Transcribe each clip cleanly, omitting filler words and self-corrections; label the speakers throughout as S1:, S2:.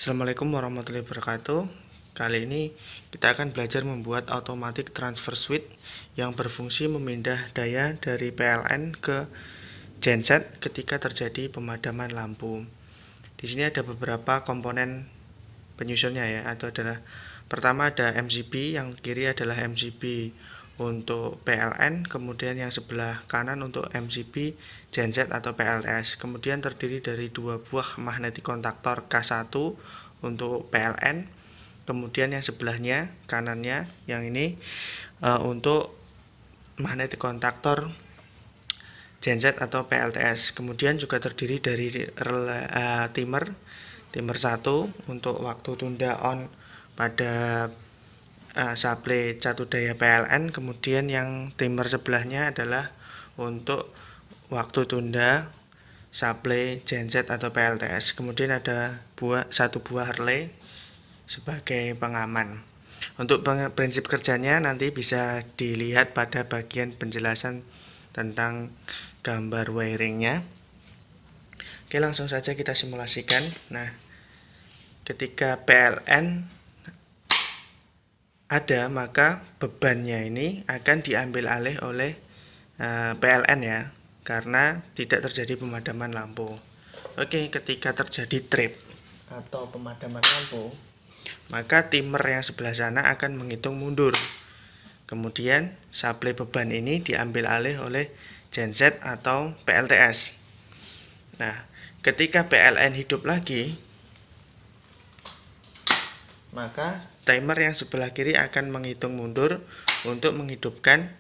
S1: Assalamualaikum warahmatullahi wabarakatuh. Kali ini kita akan belajar membuat automatic transfer switch yang berfungsi memindah daya dari PLN ke genset ketika terjadi pemadaman lampu. Di sini ada beberapa komponen penyusunnya ya, atau adalah pertama ada MCB, yang kiri adalah MCB untuk PLN, kemudian yang sebelah kanan untuk MCB genset atau PLS. Kemudian terdiri dari dua buah magnetic kontaktor K1 untuk PLN, kemudian yang sebelahnya kanannya yang ini untuk magnetic kontaktor genset atau PLTS. Kemudian juga terdiri dari timer 1 untuk waktu tunda on pada supply catu daya PLN. Kemudian yang timer sebelahnya adalah untuk waktu tunda supply genset atau PLTS. Kemudian ada satu buah relay sebagai pengaman. Untuk prinsip kerjanya nanti bisa dilihat pada bagian penjelasan tentang gambar wiringnya. Oke, langsung saja kita simulasikan. Nah, ketika PLN ada, maka bebannya ini akan diambil alih oleh PLN ya, karena tidak terjadi pemadaman lampu. Oke, ketika terjadi trip atau pemadaman lampu, maka timer yang sebelah sana akan menghitung mundur. Kemudian supply beban ini diambil alih oleh genset atau PLTS. Nah, ketika PLN hidup lagi, maka timer yang sebelah kiri akan menghitung mundur untuk menghidupkan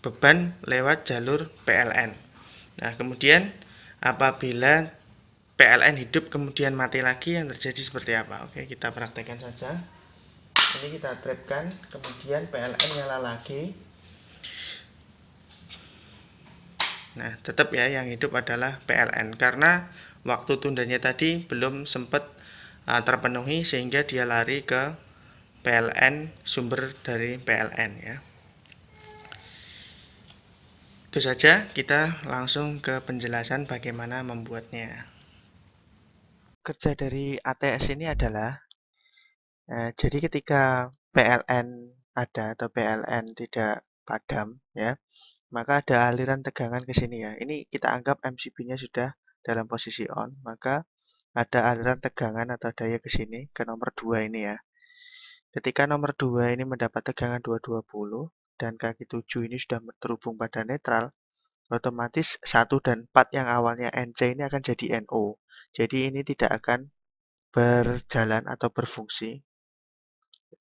S1: beban lewat jalur PLN. Nah, kemudian apabila PLN hidup kemudian mati lagi, yang terjadi seperti apa? Oke, kita praktekkan saja. Ini kita tripkan, kemudian PLN nyala lagi. Nah, tetap ya yang hidup adalah PLN karena waktu tundanya tadi belum sempat terpenuhi sehingga dia lari ke PLN, sumber dari PLN ya. Itu saja, kita langsung ke penjelasan bagaimana membuatnya. Kerja dari ATS ini adalah jadi ketika PLN ada atau PLN tidak padam ya, maka ada aliran tegangan ke sini ya. Ini kita anggap MCB-nya sudah dalam posisi on, maka ada aliran tegangan atau daya ke sini ke nomor 2 ini ya. Ketika nomor 2 ini mendapat tegangan 220 dan kaki 7 ini sudah terhubung pada netral, otomatis 1 dan 4 yang awalnya NC ini akan jadi NO. Jadi ini tidak akan berjalan atau berfungsi,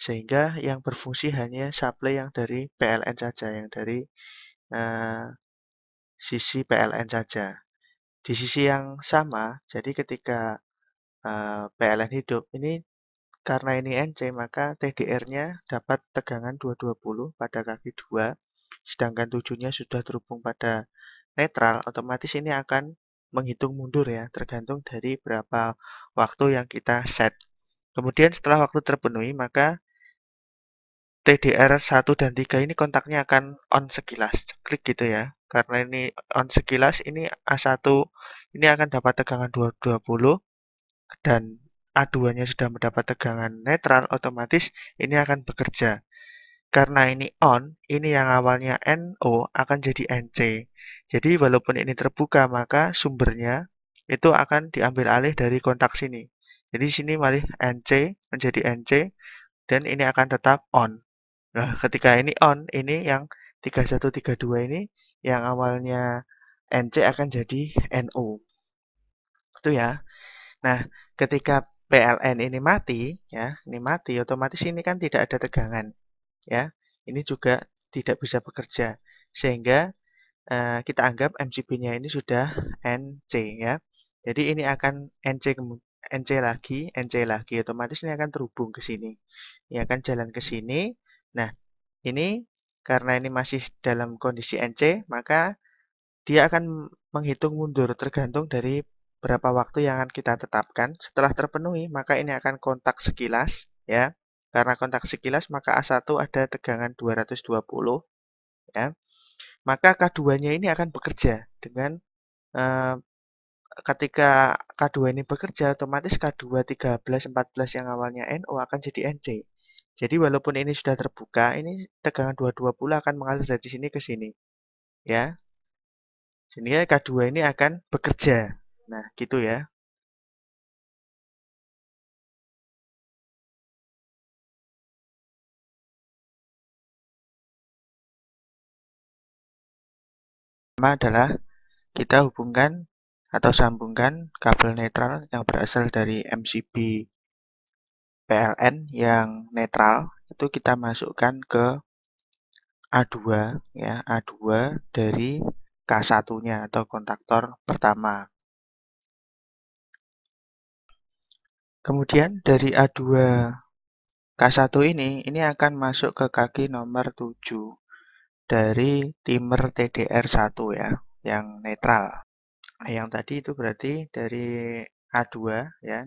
S1: sehingga yang berfungsi hanya supply yang dari PLN saja, yang dari sisi PLN saja. Di sisi yang sama, jadi ketika PLN hidup, ini karena ini NC, maka TDR-nya dapat tegangan 220 pada kaki 2, sedangkan 7-nya sudah terhubung pada netral, otomatis ini akan menghitung mundur ya, tergantung dari berapa waktu yang kita set. Kemudian setelah waktu terpenuhi, maka TDR 1 dan 3 ini kontaknya akan on sekilas, klik gitu ya. Karena ini on sekilas, ini A1 ini akan dapat tegangan 220 dan A2-nya sudah mendapat tegangan netral, otomatis ini akan bekerja. Karena ini on, ini yang awalnya NO akan jadi NC. Jadi walaupun ini terbuka, maka sumbernya itu akan diambil alih dari kontak sini. Jadi sini malah NC menjadi NC dan ini akan tetap on. Nah, ketika ini on, ini yang 3132 ini yang awalnya NC akan jadi NO. Itu ya. Nah, ketika PLN ini mati, ya, ini mati, otomatis ini kan tidak ada tegangan, ya. Ini juga tidak bisa bekerja, sehingga kita anggap MCB-nya ini sudah NC, ya. Jadi ini akan NC lagi, otomatis ini akan terhubung ke sini. Ini akan jalan ke sini. Nah, ini karena ini masih dalam kondisi NC, maka dia akan menghitung mundur tergantung dari berapa waktu yang akan kita tetapkan. Setelah terpenuhi, maka ini akan kontak sekilas ya. Karena kontak sekilas, maka A1 ada tegangan 220 ya. Maka K2-nya ini akan bekerja dengan ketika K2 ini bekerja, otomatis K2, 13, 14 yang awalnya NO akan jadi NC. Jadi walaupun ini sudah terbuka, ini tegangan 220 akan mengalir dari sini ke sini. Ya, sehingga K2 ini akan bekerja. Nah, gitu ya. Pertama adalah kita hubungkan atau sambungkan kabel netral yang berasal dari MCB PLN yang netral, itu kita masukkan ke A2 ya, A2 dari K1-nya atau kontaktor pertama. Kemudian dari A2 K1 ini akan masuk ke kaki nomor 7 dari timer TDR1 ya, yang netral. Nah, yang tadi itu berarti dari A2 ya,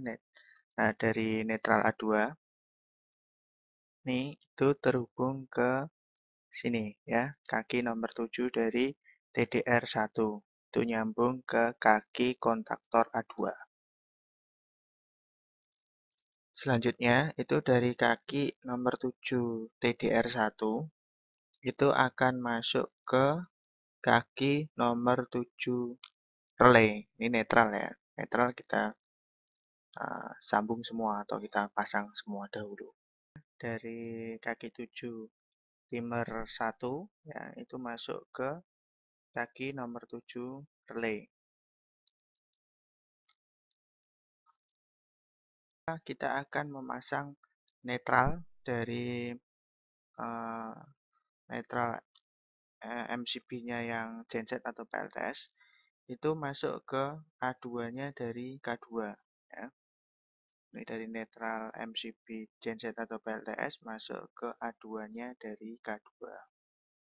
S1: nah, dari netral A2 nih itu terhubung ke sini ya, kaki nomor 7 dari TDR1. Itu nyambung ke kaki kontaktor A2. Selanjutnya itu dari kaki nomor 7 TDR1 itu akan masuk ke kaki nomor 7 relay. Ini netral ya. Netral kita sambung semua atau kita pasang semua dahulu. Dari kaki 7 timer 1 ya, itu masuk ke kaki nomor 7 relay. Kita akan memasang netral dari netral MCB-nya yang genset atau PLTS itu masuk ke A2-nya dari K2 ya. Ini dari netral MCB genset atau PLTS masuk ke A2-nya dari K2.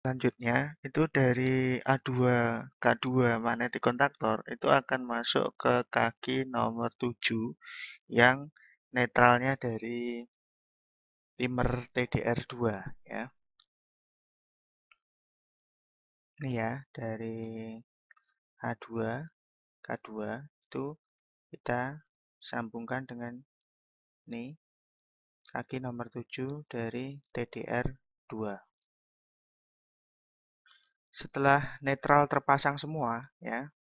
S1: Selanjutnya itu dari A2 K2 magnetic kontaktor itu akan masuk ke kaki nomor 7 yang netralnya dari timer TDR2 ya. Ini ya, dari A2 K2 itu kita sambungkan dengan ini kaki nomor 7 dari TDR2. Setelah netral terpasang semua ya,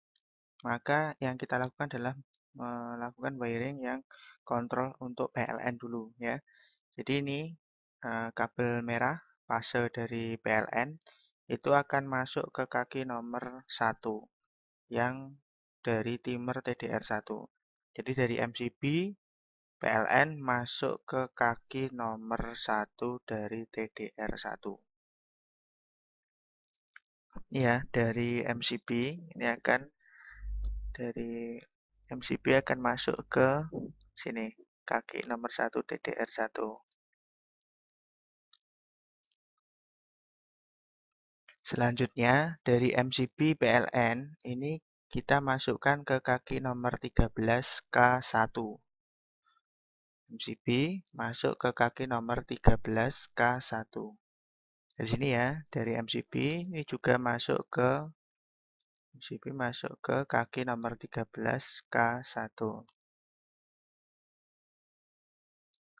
S1: maka yang kita lakukan adalah melakukan wiring yang kontrol untuk PLN dulu ya. Jadi ini kabel merah fase dari PLN itu akan masuk ke kaki nomor 1 yang dari timer TDR1. Jadi dari MCB PLN masuk ke kaki nomor 1 dari TDR1. Ya, dari MCB ini akan dari MCB akan masuk ke sini, kaki nomor 1 TDR1. Selanjutnya, dari MCB PLN, ini kita masukkan ke kaki nomor 13 K1. MCB masuk ke kaki nomor 13 K1. Dari sini ya, dari MCB ini juga masuk ke kaki nomor 13 K1.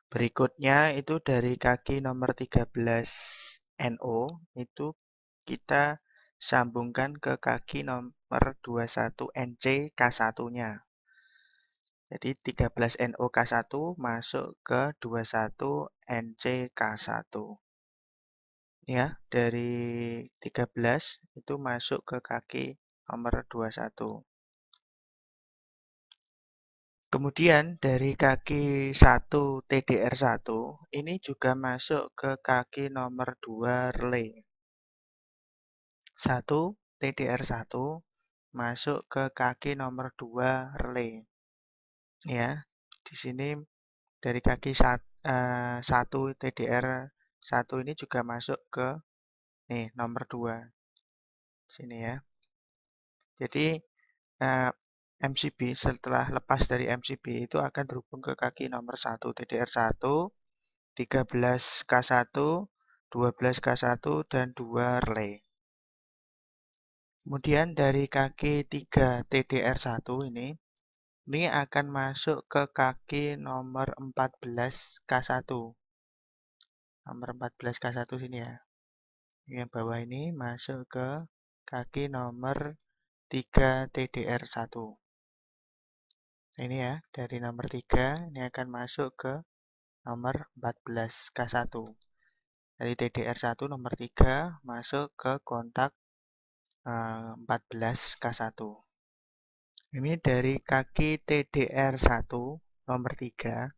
S1: Berikutnya itu dari kaki nomor 13 NO itu kita sambungkan ke kaki nomor 21 NC K1-nya. Jadi 13 NO K1 masuk ke 21 NC K1. Ya, dari 13 itu masuk ke kaki nomor 21. Kemudian dari kaki 1 TDR1 ini juga masuk ke kaki nomor 2 relay. 1 TDR1 masuk ke kaki nomor 2 relay. Ya, di sini dari kaki 1 TDR1 ini juga masuk ke nih nomor 2. Sini ya. Jadi MCB setelah lepas dari MCB itu akan terhubung ke kaki nomor 1 TDR1, 13 K1, 12 K1 dan 2 relay. Kemudian dari kaki 3 TDR1 ini Ini akan masuk ke kaki nomor 14 K1. Nomor 14 K1 sini ya. Yang bawah ini masuk ke kaki nomor 3 TDR1. Ini ya, dari nomor 3 ini akan masuk ke nomor 14 K1. Dari TDR1 nomor 3 masuk ke kontak 14 K1. Ini dari kaki TDR1 nomor 3,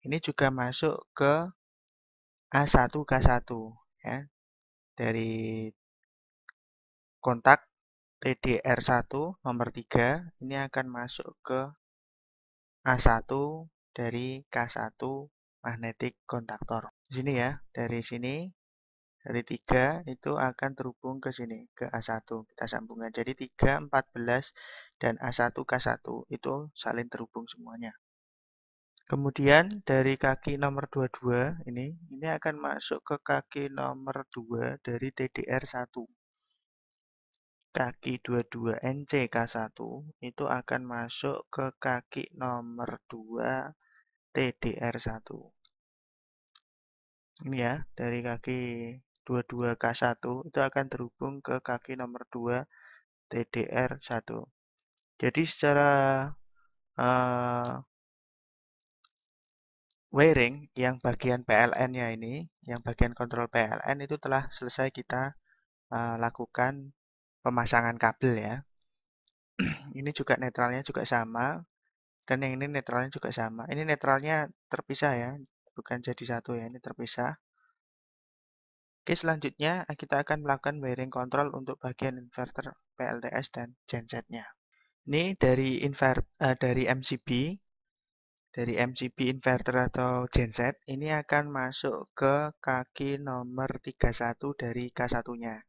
S1: ini juga masuk ke A1 K1 ya. Dari kontak TDR1 nomor 3 ini akan masuk ke A1 dari K1 magnetic kontaktor. Di sini ya, dari sini dari 3 itu akan terhubung ke sini, ke A1. Kita sambungkan. Jadi 3, 14, dan A1 K1 itu saling terhubung semuanya. Kemudian dari kaki nomor 22 ini akan masuk ke kaki nomor 2 dari TDR1. Kaki 22 NCK1 itu akan masuk ke kaki nomor 2 TDR1. Ini ya, dari kaki 22K1 itu akan terhubung ke kaki nomor 2 TDR1. Jadi secara wiring yang bagian PLN-nya ini, yang bagian kontrol PLN itu telah selesai kita lakukan pemasangan kabel ya. Ini juga netralnya juga sama, dan yang ini netralnya juga sama. Ini netralnya terpisah ya, bukan jadi satu ya, ini terpisah. Oke, selanjutnya kita akan melakukan wiring control untuk bagian inverter PLTS dan gensetnya. Ini dari MCB, dari MCB inverter atau genset, ini akan masuk ke kaki nomor 31 dari K1-nya.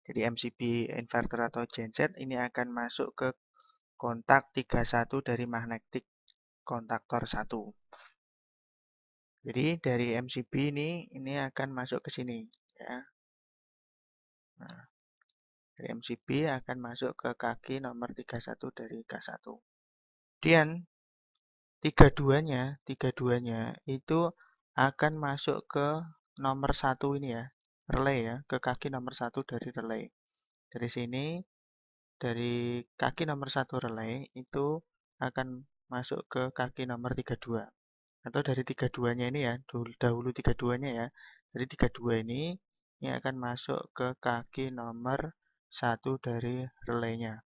S1: Jadi MCB inverter atau genset ini akan masuk ke kontak 31 dari magnetic kontaktor 1. Jadi dari MCB ini akan masuk ke sini ya. Nah, dari MCB akan masuk ke kaki nomor 31 dari K1. Kemudian 32-nya itu akan masuk ke nomor 1 ini ya, relay ya, ke kaki nomor 1 dari relay. Dari sini, dari kaki nomor 1 relay itu akan masuk ke kaki nomor 32. Atau dari 32-nya ini ya, dahulu 32-nya ya. Dari 32 ini akan masuk ke kaki nomor 1 dari relaynya.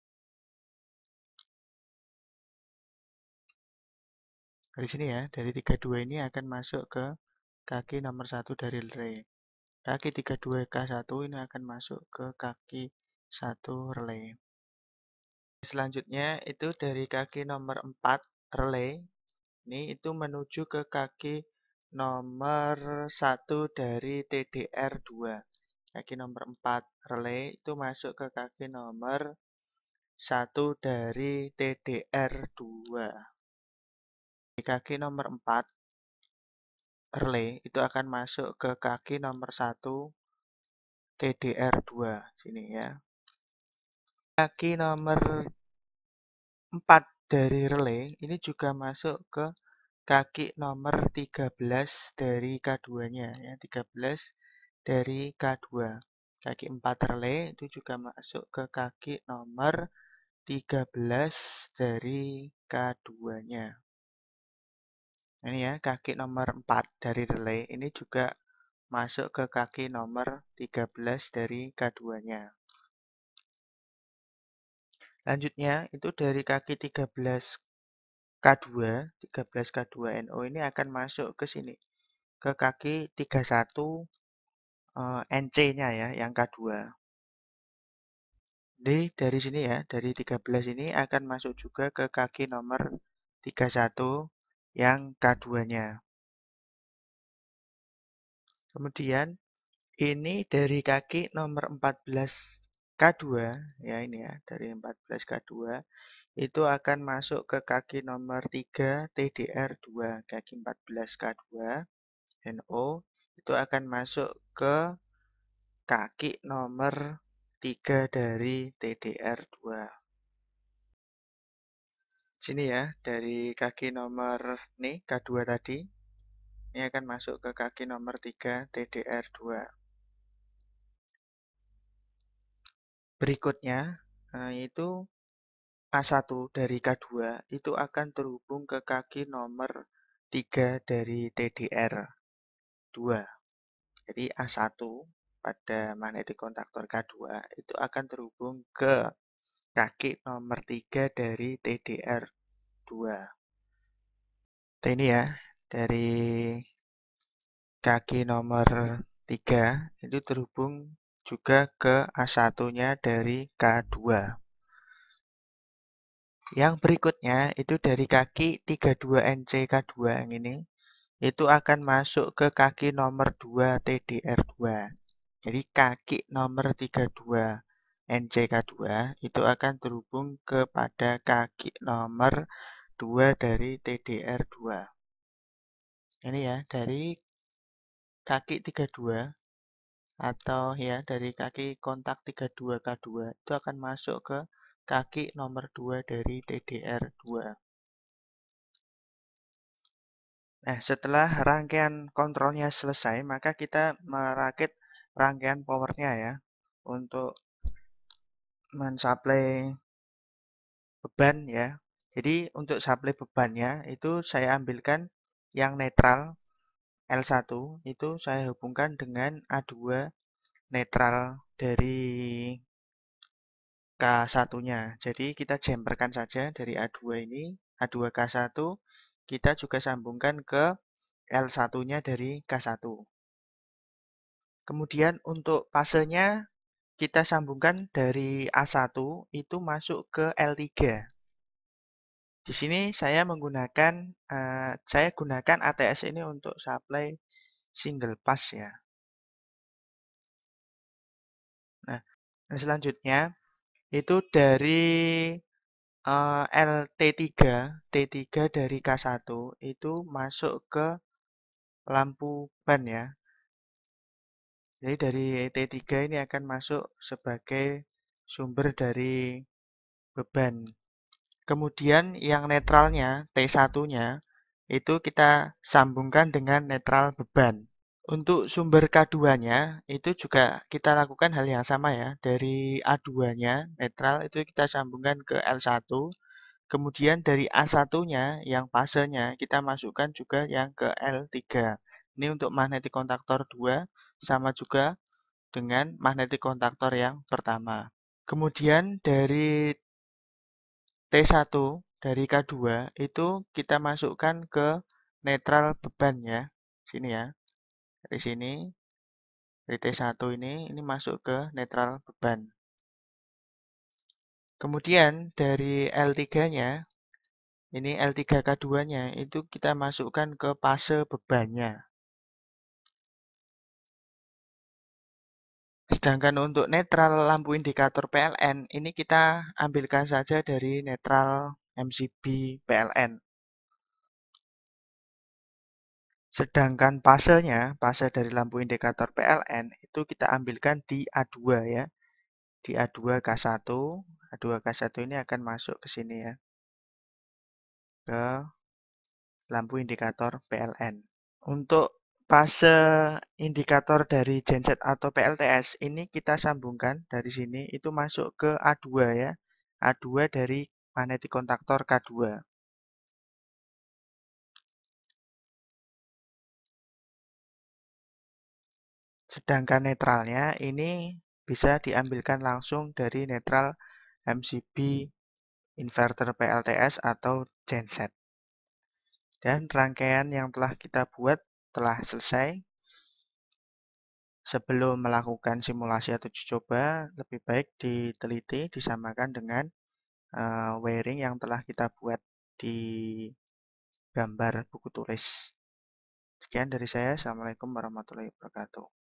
S1: Dari sini ya, dari 32 ini akan masuk ke kaki nomor 1 dari relay. Kaki 32K1 ini akan masuk ke kaki 1 relay. Selanjutnya itu dari kaki nomor 4 relay. Ini itu menuju ke kaki nomor 1 dari TDR2. Kaki nomor 4 relay itu masuk ke kaki nomor 1 dari TDR2. Di kaki nomor 4 relay itu akan masuk ke kaki nomor 1 TDR2 sini ya. Kaki nomor 4 dari relay ini juga masuk ke kaki nomor 13 dari K2-nya ya, 13 dari K2. Kaki 4 relay itu juga masuk ke kaki nomor 13 dari K2-nya. Ini ya, kaki nomor 4 dari relay ini juga masuk ke kaki nomor 13 dari K2-nya. Lanjutnya, itu dari kaki 13K2, 13K2NO ini akan masuk ke sini, ke kaki 31 NC-nya ya, yang K2. Jadi dari sini ya, dari 13 ini akan masuk juga ke kaki nomor 31 yang K2-nya. Kemudian ini dari kaki nomor 14K2 ya ini ya, dari 14K2 itu akan masuk ke kaki nomor 3 TDR2, kaki 14K2 NO itu akan masuk ke kaki nomor 3 dari TDR2. Sini ya, dari kaki nomor nih K2 tadi, ini akan masuk ke kaki nomor 3 TDR2. Berikutnya, itu A1 dari K2 itu akan terhubung ke kaki nomor 3 dari TDR2. Jadi A1 pada magnetic kontaktor K2 itu akan terhubung ke kaki nomor 3 dari TDR2. Ini ya, dari kaki nomor 3 itu terhubung juga ke A1-nya dari K2. Yang berikutnya itu dari kaki 32NC-K2 yang ini, itu akan masuk ke kaki nomor 2 TDR2. Jadi kaki nomor 32 NCK2 itu akan terhubung kepada kaki nomor 2 dari TDR2. Ini ya, dari kaki 32 atau ya dari kaki kontak 32K2 itu akan masuk ke kaki nomor 2 dari TDR2. Nah, setelah rangkaian kontrolnya selesai, maka kita merakit rangkaian powernya ya untuk mensuplai beban ya. Jadi untuk suplai bebannya itu saya ambilkan yang netral L1 itu saya hubungkan dengan A2 netral dari K1-nya. Jadi kita jumperkan saja dari A2 ini, A2 K1 kita juga sambungkan ke L1-nya dari K1. Kemudian untuk fasenya kita sambungkan dari A1 itu masuk ke L3. Di sini saya menggunakan saya gunakan ATS ini untuk supply single pass ya. Nah, selanjutnya itu dari LT3, T3 dari K1 itu masuk ke lampu ban ya. Jadi dari T3 ini akan masuk sebagai sumber dari beban. Kemudian yang netralnya, T1-nya, itu kita sambungkan dengan netral beban. Untuk sumber K2-nya, itu juga kita lakukan hal yang sama ya. Dari A2-nya, netral, itu kita sambungkan ke L1. Kemudian dari A1-nya, yang fasenya, kita masukkan juga yang ke L3. Ini untuk magnetic kontaktor 2, sama juga dengan magnetic kontaktor yang pertama. Kemudian dari T1 dari K2 itu kita masukkan ke netral beban ya. Sini ya. Dari sini, dari T1 ini masuk ke netral beban. Kemudian dari L3-nya, ini L3K2-nya, itu kita masukkan ke fase bebannya. Sedangkan untuk netral lampu indikator PLN, ini kita ambilkan saja dari netral MCB PLN. Sedangkan fasenya, fase dari lampu indikator PLN, itu kita ambilkan di A2 ya. Di A2 K1, A2 K1 ini akan masuk ke sini ya. Ke lampu indikator PLN. Untuk fase indikator dari genset atau PLTS, ini kita sambungkan dari sini, itu masuk ke A2 ya. A2 dari magnetic kontaktor K2. Sedangkan netralnya ini bisa diambilkan langsung dari netral MCB inverter PLTS atau genset. Dan rangkaian yang telah kita buat telah selesai. Sebelum melakukan simulasi atau uji coba, lebih baik diteliti, disamakan dengan wiring yang telah kita buat di gambar buku tulis. Sekian dari saya. Assalamualaikum warahmatullahi wabarakatuh.